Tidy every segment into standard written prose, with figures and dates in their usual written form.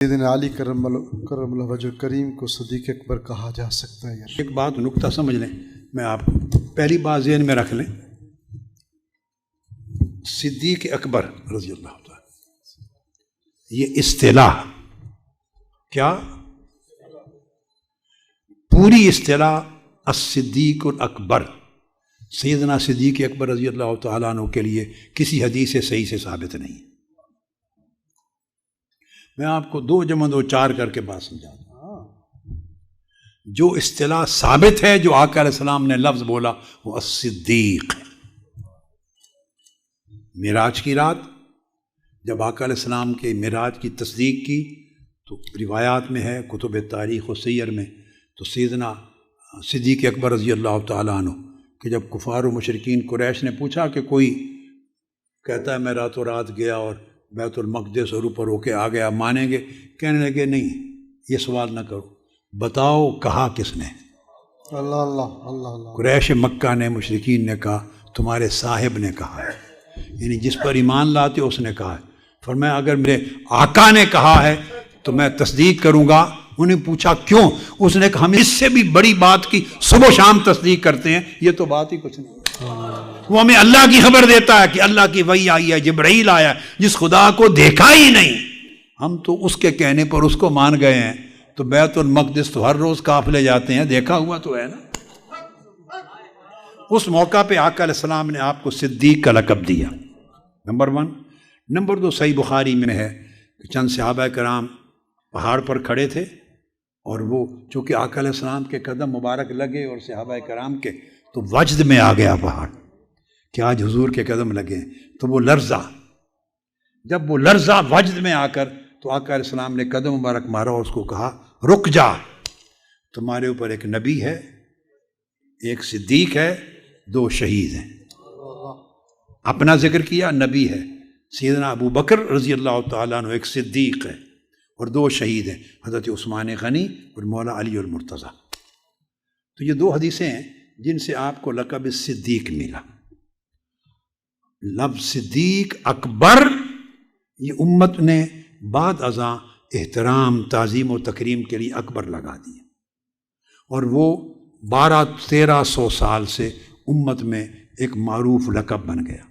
سیدنا علی کرم اللہ وجہ کریم کو صدیق اکبر کہا جا سکتا ہے؟ ایک بات نقطہ سمجھ لیں، میں آپ کو پہلی بات ذہن میں رکھ لیں، صدیق اکبر رضی اللہ تعالیٰ، یہ اصطلاح کیا پوری اصطلاح الصدیق الاکبر سیدنا صدیق اکبر رضی اللہ تعالیٰ عنہ کے لیے کسی حدیث صحیح سے ثابت نہیں۔ میں آپ کو 2 × 2 4 کر کے بات سمجھاتا ہوں۔ جو اصطلاح ثابت ہے، جو آقا علیہ السلام نے لفظ بولا، وہ الصدیق۔ معراج کی رات جب آقا علیہ السلام کے معراج کی تصدیق کی تو روایات میں ہے، کتب تاریخ و سیر میں، تو سیدنا صدیق اکبر رضی اللہ تعالیٰ عنہ کہ جب کفار و مشرکین قریش نے پوچھا کہ کوئی کہتا ہے میں راتوں رات گیا اور بیت المقدس اور اوپر ہو کے آ گیا، مانیں گے؟ کہنے لگے نہیں، یہ سوال نہ کرو، بتاؤ کہا کس نے؟ اللہ اللہ اللہ اللہ۔ قریش مکہ نے، مشرکین نے کہا تمہارے صاحب نے کہا ہے، یعنی جس پر ایمان لاتے اس نے کہا ہے۔ فرمایا اگر میرے آقا نے کہا ہے تو میں تصدیق کروں گا۔ انہیں پوچھا کیوں؟ اس نے کہا ہم اس سے بھی بڑی بات کی صبح و شام تصدیق کرتے ہیں، یہ تو بات ہی کچھ نہیں۔ وہ ہمیں اللہ کی خبر دیتا ہے کہ اللہ کی وحی آئی ہے، جبرائیل آیا ہے، جس خدا کو دیکھا ہی نہیں، ہم تو اس کے کہنے پر اس کو مان گئے ہیں۔ تو بیت المقدس تو ہر روز قافلے جاتے ہیں، دیکھا ہوا تو ہے نا۔ اس موقع پہ آقا علیہ السلام نے آپ کو صدیق کا لقب دیا، نمبر 1۔ نمبر 2، صحیح بخاری میں ہے کہ چند صحابہ کرام پہاڑ پر کھڑے تھے، اور وہ چونکہ آقا علیہ السلام کے قدم مبارک لگے اور صحابہ کرام کے، تو وجد میں آ گیا پہاڑ کہ آج حضور کے قدم لگے ہیں، تو وہ لرزا۔ جب وہ لرزا وجد میں آ کر، تو آقا علیہ السلام نے قدم مبارک مارا اور اس کو کہا رک جا، تمہارے اوپر ایک نبی ہے، ایک صدیق ہے، 2 شہید ہیں۔ اپنا ذکر کیا، نبی ہے سیدنا ابو بکر رضی اللہ تعالیٰ عنہ، ایک صدیق ہے، اور 2 شہید ہیں، حضرت عثمان غنی اور مولا علی المرتضیٰ۔ تو یہ 2 حدیثیں ہیں جن سے آپ کو لقب صدیق ملا۔ لفظ صدیق اکبر یہ امت نے بعد ازاں احترام، تعظیم و تکریم کے لیے اکبر لگا دیا، اور وہ 1200-1300 سال سے امت میں ایک معروف لقب بن گیا۔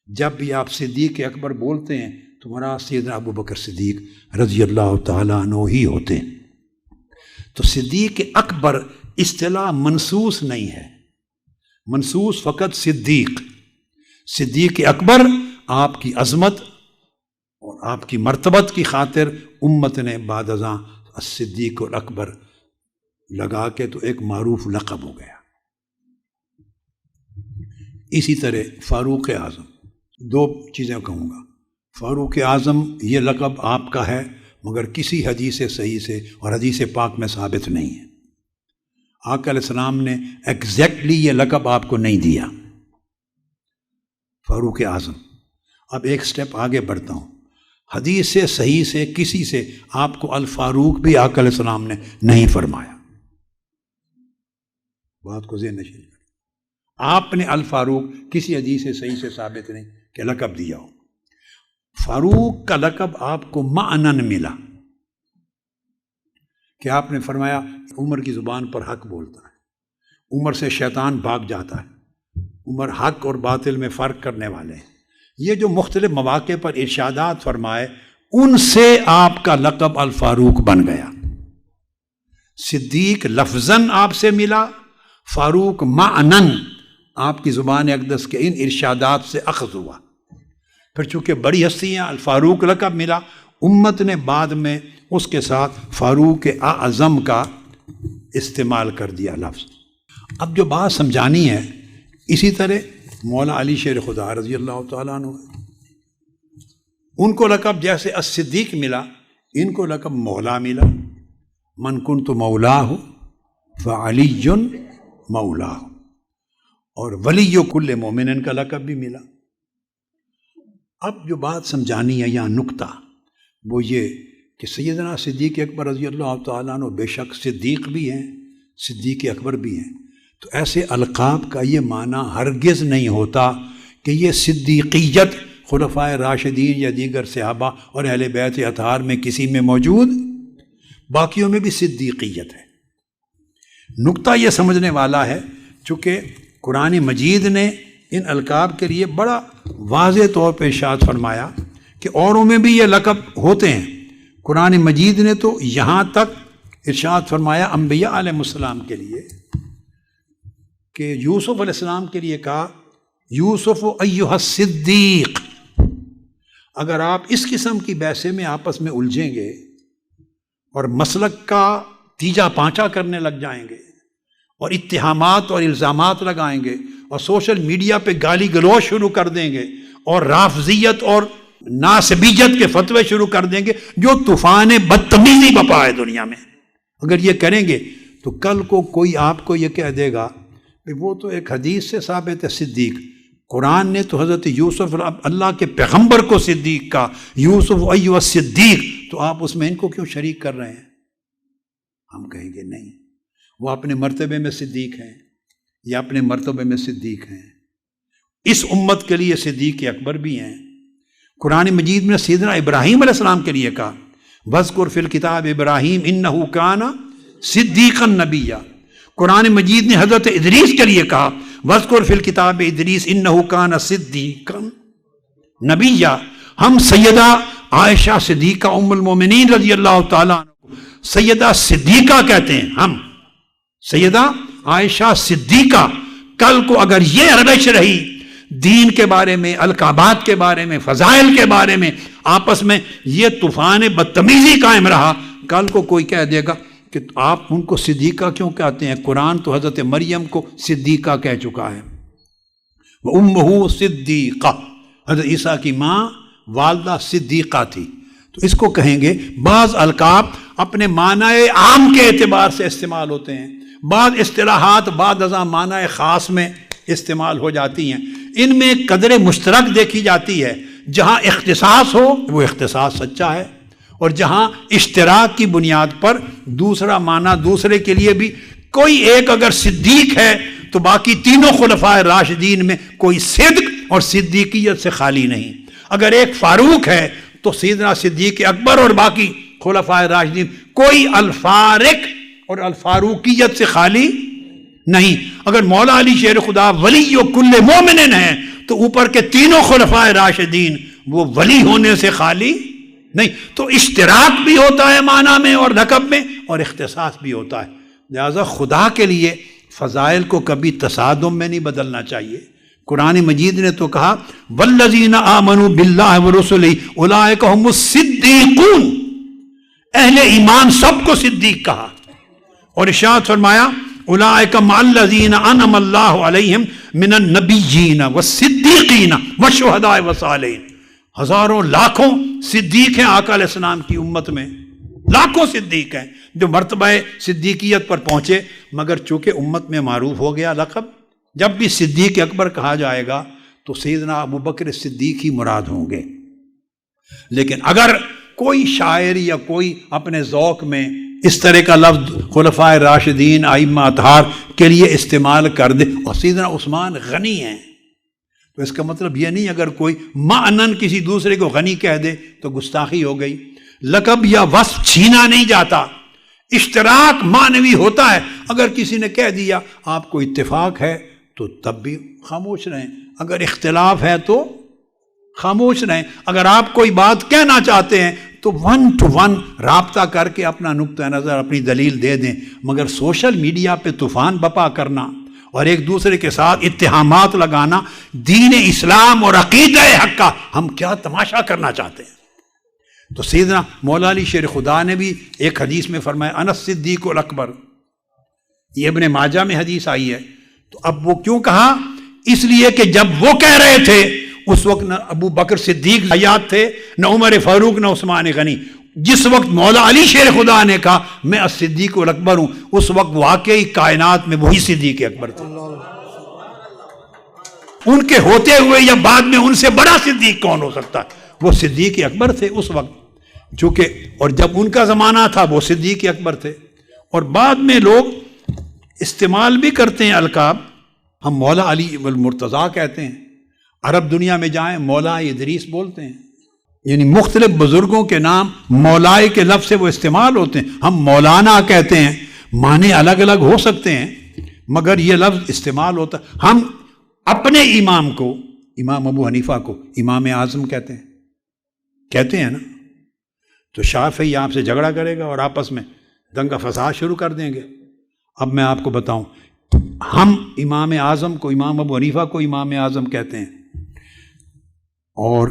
جب بھی آپ صدیق اکبر بولتے ہیں تو مراد سیدنا ابو بکر صدیق رضی اللہ تعالیٰ عنہ ہی ہوتے ہیں۔ تو صدیق اکبر اصطلاح منصوص نہیں ہے، منصوص فقط صدیق۔ صدیق اکبر آپ کی عظمت اور آپ کی مرتبت کی خاطر امت نے بعد ازاں الصدیق الاکبر لگا کے تو ایک معروف لقب ہو گیا۔ اسی طرح فاروق اعظم، 2 چیزیں کہوں گا۔ فاروق اعظم یہ لقب آپ کا ہے، مگر کسی حدیث صحیح سے اور حدیث پاک میں ثابت نہیں ہے۔ آقا علیہ السلام نے ایگزیکٹلی یہ لقب آپ کو نہیں دیا، فاروق اعظم۔ اب ایک سٹیپ آگے بڑھتا ہوں، حدیث صحیح سے کسی سے آپ کو الفاروق بھی آقا علیہ السلام نے نہیں فرمایا۔ بات کو ذہن نشین کریں، آپ نے الفاروق کسی حدیث صحیح سے ثابت نہیں کہ لقب دیا ہو۔ فاروق کا لقب آپ کو معنن ملا کہ آپ نے فرمایا عمر کی زبان پر حق بولتا ہے، عمر سے شیطان بھاگ جاتا ہے، عمر حق اور باطل میں فرق کرنے والے ہیں۔ یہ جو مختلف مواقع پر ارشادات فرمائے، ان سے آپ کا لقب الفاروق بن گیا۔ صدیق لفظاً آپ سے ملا، فاروق معنن آپ کی زبان اقدس کے ان ارشادات سے اخذ ہوا۔ پھر چونکہ بڑی ہستی ہیں، الفاروق لقب ملا، امت نے بعد میں اس کے ساتھ فاروق اعظم کا استعمال کر دیا لفظ۔ اب جو بات سمجھانی ہے، اسی طرح مولا علی شیر خدا رضی اللہ تعالیٰ عنہ، ان کو لقب جیسے الصدیق ملا، ان کو لقب مولا ملا۔ من کنت مولاہ فعلی مولاہ، اور ولی کل مومن کا لقب بھی ملا۔ اب جو بات سمجھانی ہے یہاں نکتہ، وہ یہ کہ سیدنا صدیق اکبر رضی اللہ تعالیٰ عنہ بے شک صدیق بھی ہیں، صدیق اکبر بھی ہیں، تو ایسے القاب کا یہ معنی ہرگز نہیں ہوتا کہ یہ صدیقیت خلفائے راشدین یا دیگر صحابہ اور اہل بیت اطہار میں کسی میں موجود، باقیوں میں بھی صدیقیت ہے۔ نقطہ یہ سمجھنے والا ہے، چونکہ قرآن مجید نے ان القاب کے لیے بڑا واضح طور پہ ارشاد فرمایا کہ اوروں میں بھی یہ لقب ہوتے ہیں۔ قرآن مجید نے تو یہاں تک ارشاد فرمایا انبیاء علیہ السلام کے لیے کہ یوسف علیہ السلام کے لیے کہا یوسف ایھا الصدیق۔ اگر آپ اس قسم کی بحثیں میں آپس میں الجھیں گے اور مسلک کا تیجا پانچا کرنے لگ جائیں گے اور اتہامات اور الزامات لگائیں گے اور سوشل میڈیا پہ گالی گلوچ شروع کر دیں گے اور رافضیت اور ناسبیت کے فتوے شروع کر دیں گے، جو طوفان بدتمیزی بپا ہے دنیا میں، اگر یہ کریں گے تو کل کو کوئی آپ کو یہ کہہ دے گا کہ وہ تو ایک حدیث سے ثابت ہے صدیق، قرآن نے تو حضرت یوسف اللہ کے پیغمبر کو صدیق کا، یوسف ایھا الصدیق، تو آپ اس میں ان کو کیوں شریک کر رہے ہیں؟ ہم کہیں گے نہیں، وہ اپنے مرتبے میں صدیق ہیں یا اپنے مرتبے میں صدیق ہیں، اس امت کے لیے صدیق اکبر بھی ہیں۔ قرآن مجید میں سیدنا ابراہیم علیہ السلام کے لیے کہا وَاذْكُرْ فِي الْكِتَابِ ابراہیم إِنَّهُ كَانَ صِدِّيقًا نَبِيًّا۔ قرآن مجید نے حضرت ادریس کے لیے کہا وَاذْكُرْ فِي الْكِتَابِ إِدْرِيسَ إِنَّهُ كَانَ صِدِّيقًا نَبِيًّا۔ ہم سیدہ عائشہ صدیقہ ام المومنین رضی اللہ تعالیٰ عنہ سیدہ صدیقہ کہتے ہیں، ہم سیدہ عائشہ صدیقہ۔ کل کو اگر یہ روش رہی دین کے بارے میں، القابات کے بارے میں، فضائل کے بارے میں، آپس میں یہ طوفان بدتمیزی قائم رہا، کل کو کوئی کہہ دے گا کہ آپ ان کو صدیقہ کیوں کہتے ہیں؟ قرآن تو حضرت مریم کو صدیقہ کہہ چکا ہے، وَأُمُّهُ صِدِّيقَةٌ، حضرت عیسیٰ کی ماں والدہ صدیقہ تھی۔ تو اس کو کہیں گے بعض القاب اپنے معنی عام کے اعتبار سے استعمال ہوتے ہیں، بعض اصطلاحات بعض ازاں معنی خاص میں استعمال ہو جاتی ہیں، ان میں قدر مشترک دیکھی جاتی ہے، جہاں اختصاص ہو وہ اختصاص سچا ہے، اور جہاں اشتراک کی بنیاد پر دوسرا معنی دوسرے کے لیے بھی، کوئی ایک اگر صدیق ہے تو باقی تینوں خلفائے راشدین میں کوئی صدق اور صدیقیت سے خالی نہیں، اگر ایک فاروق ہے تو سیدنا صدیق اکبر اور باقی خلفائے راشدین کوئی الفارق اور الفاروقیت سے خالی نہیں، اگر مولا علی شیر خدا ولی و کل مومن ہیں تو اوپر کے تینوں خلفائے راشدین وہ ولی ہونے سے خالی نہیں۔ تو اشتراک بھی ہوتا ہے معنی میں اور لقب میں، اور اختصاص بھی ہوتا ہے، لہذا خدا کے لیے فضائل کو کبھی تصادم میں نہیں بدلنا چاہیے۔ قرآن مجید نے تو کہا والذین آمنوا باللہ ورسلہ اولئک هم الصدیقون، اہل ایمان سب کو صدیق کہا، اور ارشاد فرمایا اولئک مع الذین انعم اللہ علیہم من النبیین والصدیقین والشہداء والصالحین۔ ہزاروں لاکھوں صدیق ہیں آقا علیہ السلام کی امت میں، لاکھوں صدیق ہیں جو مرتبہ صدیقیت پر پہنچے، مگر چونکہ امت میں معروف ہو گیا لقب، جب بھی صدیق اکبر کہا جائے گا تو سیدنا ابو بکر صدیق ہی مراد ہوں گے۔ لیکن اگر کوئی شاعر یا کوئی اپنے ذوق میں اس طرح کا لفظ خلفائے راشدین ائمہ اطہار کے لیے استعمال کر دے، اور سیدنا عثمان غنی ہیں، تو اس کا مطلب یہ نہیں اگر کوئی معنن کسی دوسرے کو غنی کہہ دے تو گستاخی ہو گئی۔ لقب یا وصف چھینا نہیں جاتا، اشتراک معنوی ہوتا ہے، اگر کسی نے کہہ دیا آپ کو اتفاق ہے تو تب بھی خاموش رہیں، اگر اختلاف ہے تو خاموش رہیں، اگر آپ کوئی بات کہنا چاہتے ہیں تو 1 to 1 رابطہ کر کے اپنا نقطہ نظر اپنی دلیل دے دیں، مگر سوشل میڈیا پہ طوفان بپا کرنا اور ایک دوسرے کے ساتھ اتہامات لگانا، دین اسلام اور عقیدہ حق کا ہم کیا تماشا کرنا چاہتے ہیں؟ تو سیدنا مولا علی شیر خدا نے بھی ایک حدیث میں فرمایا انا الصدیق الاکبر، یہ ابن ماجہ میں حدیث آئی ہے۔ تو اب وہ کیوں کہا؟ اس لیے کہ جب وہ کہہ رہے تھے اس وقت نہ ابو بکر صدیق حیات تھے، نہ عمر فاروق، نہ عثمان غنی۔ جس وقت مولا علی شیر خدا نے کہا میں الصدیق الاکبر ہوں، اس وقت واقعی کائنات میں وہی صدیق اکبر تھے، ان کے ہوتے ہوئے یا بعد میں ان سے بڑا صدیق کون ہو سکتا ہے؟ وہ صدیق اکبر تھے اس وقت، چونکہ اور جب ان کا زمانہ تھا وہ صدیق اکبر تھے۔ اور بعد میں لوگ استعمال بھی کرتے ہیں القاب، ہم مولا علی والمرتضیٰ کہتے ہیں، عرب دنیا میں جائیں مولا ادریس بولتے ہیں، یعنی مختلف بزرگوں کے نام مولائے کے لفظ سے وہ استعمال ہوتے ہیں. ہم مولانا کہتے ہیں، معنی الگ الگ ہو سکتے ہیں مگر یہ لفظ استعمال ہوتا ہے. ہم اپنے امام کو، امام ابو حنیفہ کو امام اعظم کہتے ہیں نا. تو شافعی آپ سے جھگڑا کرے گا اور آپس میں دنگا فساد شروع کر دیں گے. اب میں آپ کو بتاؤں، ہم امام اعظم کو، امام ابو حنیفہ کو امام اعظم کہتے ہیں. اور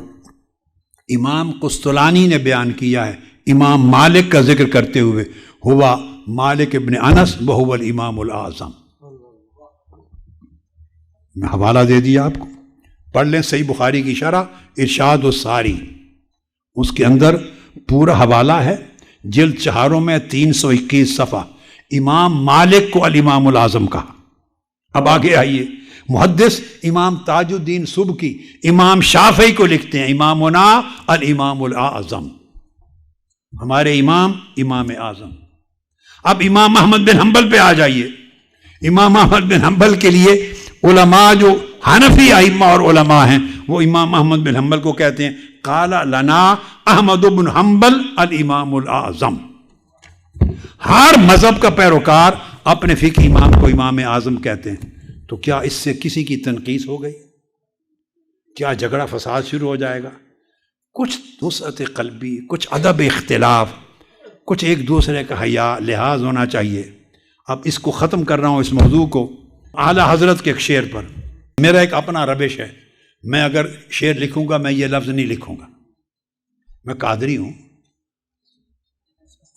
امام قسطلانی نے بیان کیا ہے امام مالک کا ذکر کرتے ہوئے، ہوا مالک ابن انس وہو الامام الاعظم. میں حوالہ دے دیا آپ کو، پڑھ لیں صحیح بخاری کی شرح ارشاد الساری، اس کے اندر پورا حوالہ ہے، جلد 4 میں 321 صفحہ. امام مالک کو الامام الاعظم کہا. اب آگے آئیے، محدث امام تاج الدین سبکی امام شافعی کو لکھتے ہیں امامنا الامام الاعظم، ہمارے امام اعظم. اب امام احمد بن حنبل پہ آ جائیے. امام احمد بن حنبل کے لیے علماء جو حنفی ائمہ اور علماء ہیں وہ امام احمد بن حنبل کو کہتے ہیں قال لنا احمد بن حنبل الامام الاعظم. ہر مذہب کا پیروکار اپنے فقہ امام کو امام اعظم کہتے ہیں. تو کیا اس سے کسی کی تنقیص ہو گئی؟ کیا جھگڑا فساد شروع ہو جائے گا؟ کچھ وسعت قلبی، کچھ ادب اختلاف، کچھ ایک دوسرے کا حیا لحاظ ہونا چاہیے. اب اس کو ختم کر رہا ہوں، اس موضوع کو اعلیٰ حضرت کے ایک شعر پر. میرا ایک اپنا روش ہے، میں اگر شعر لکھوں گا میں یہ لفظ نہیں لکھوں گا. میں قادری ہوں،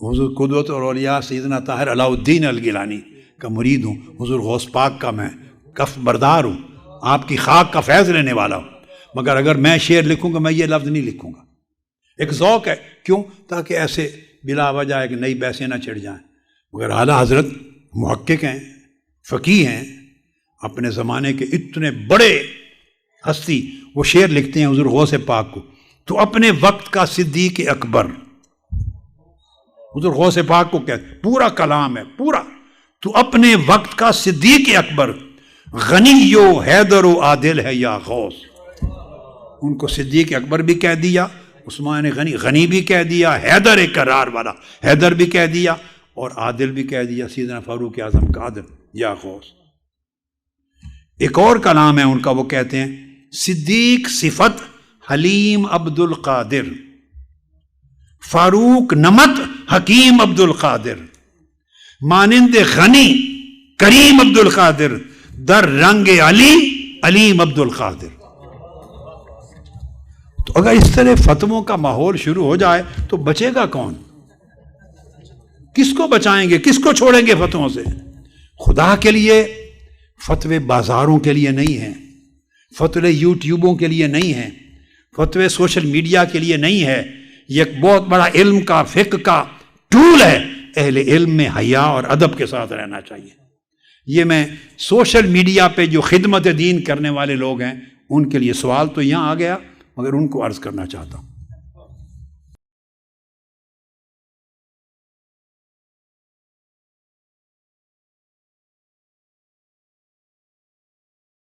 حضور قدوت اور اولیاء سیدنا طاہر علاء الدین الگیلانی کا مرید ہوں، حضور غوث پاک کا میں کف بردار ہوں، آپ کی خاک کا فیض لینے والا ہوں. مگر اگر میں شعر لکھوں گا میں یہ لفظ نہیں لکھوں گا. ایک ذوق ہے، کیوں؟ تاکہ ایسے بلا وجہ ایک نئی بحثیں نہ چڑھ جائیں. مگر اعلیٰ حضرت محقق ہیں، فقیہ ہیں، اپنے زمانے کے اتنے بڑے ہستی، وہ شعر لکھتے ہیں حضور غوث پاک کو. تو اپنے وقت کا صدیق اکبر حضور غوث پاک کو کہتے، پورا کلام ہے پورا. تو اپنے وقت کا صدیق اکبر، غنی و حیدر و عادل ہے یا غوث. ان کو صدیق اکبر بھی کہہ دیا، عثمان غنی بھی کہہ دیا، حیدر قرار والا حیدر بھی کہہ دیا، اور عادل بھی کہہ دیا، سیدنا فاروق اعظم کا عادل یا غوث. ایک اور کلام ہے ان کا، وہ کہتے ہیں صدیق صفت حلیم عبد القادر، فاروق نمت حکیم عبد القادر، مانند غنی کریم عبد القادر، در رنگ علی علیم عبد القادر. تو اگر اس طرح فتووں کا ماحول شروع ہو جائے تو بچے گا کون؟ کس کو بچائیں گے؟ کس کو چھوڑیں گے فتووں سے؟ خدا کے لیے فتوے بازاروں کے لیے نہیں ہیں، فتوے یوٹیوبوں کے لیے نہیں ہیں، فتوے سوشل میڈیا کے لیے نہیں ہے. یہ ایک بہت بڑا علم کا، فقہ کا ٹول ہے. اہل علم میں حیا اور ادب کے ساتھ رہنا چاہیے. یہ میں سوشل میڈیا پہ جو خدمت دین کرنے والے لوگ ہیں ان کے لیے سوال تو یہاں آ گیا، مگر ان کو عرض کرنا چاہتا ہوں.